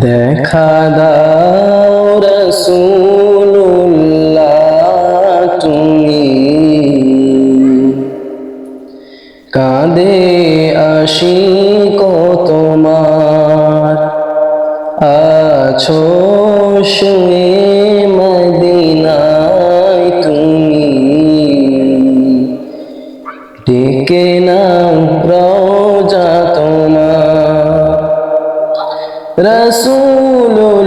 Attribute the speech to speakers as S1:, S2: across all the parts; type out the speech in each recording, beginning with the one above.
S1: দেখা দাও রাসূলুল্লাহ তুমি কাঁদে আশিক তোমার আছো শুয়ে মদিনায় তুমি ডেকে নাও রওজা তোমার রাসূলুল্লাহ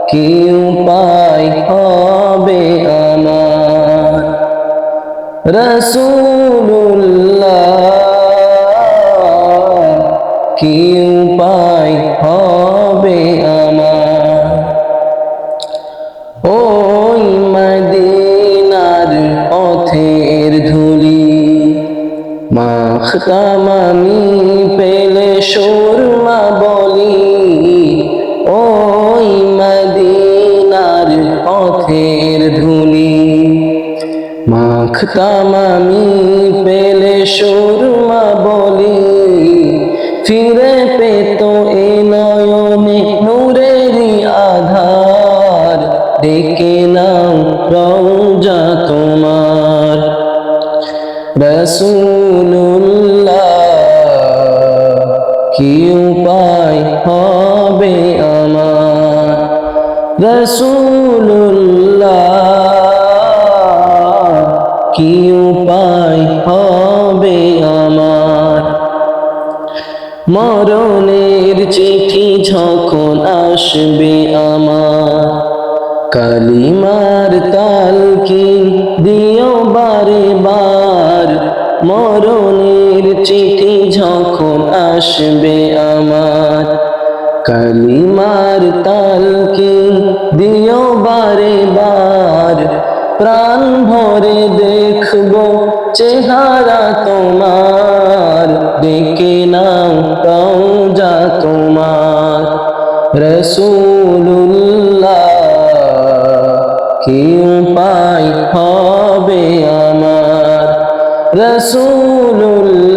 S1: কি উপায় হবে আমার রাসূলুল্লাহ কি উপায় হবে আমার ওই মদিনার পথের ধুলি মাখতাম আমি পেলে সুরমা বলি ওই মদিনার পথের ধুলি মাখতাম আমি পেলে সুরমা বলি ফিরে পেত এ নয়নে নূরেরই আধার ডেকে নাও রওজা তোমার রাসূলুল্লাহ কি উপায় হবে আমার রাসূলুল্লাহ কি উপায় হবে আমার মরণের চিঠি যখন আসবে আমার কালিমার তালকিন দিও বারে বার মরণের চিঠি যখন আসবে আমার কালিমার তালকিন দিও বারে বার প্রাণ ভরে দেখব চেহারা তোমার ডেকে নাও রওজা তোমার রাসূলুল্লাহ কি উপায় হবে আমার রাসূলুল্লাহ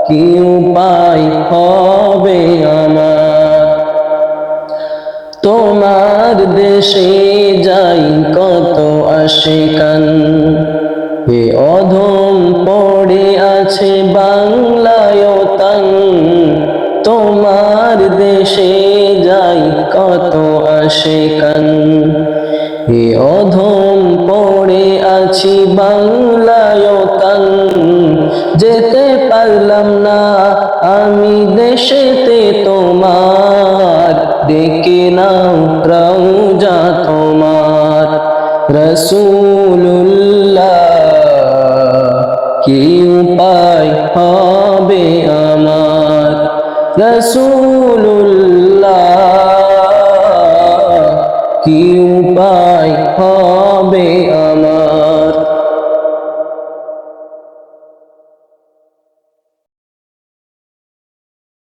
S1: কি উপায় হবে আমার তোমার দেশে যাই কত আশিকান এ অধম পড়ে আছে বাংলায় তান তোমার দেশে যাই কত আশিকান এ অধম পড়ে আছি বাংলায় তান যেতে পারলাম না আমি দেশেতে তোমার ডেকে নাও রওজা তোমার রাসূলুল্লাহ কি উপায় হবে আমার রাসূলুল্লাহ কি উপায় হবে আমার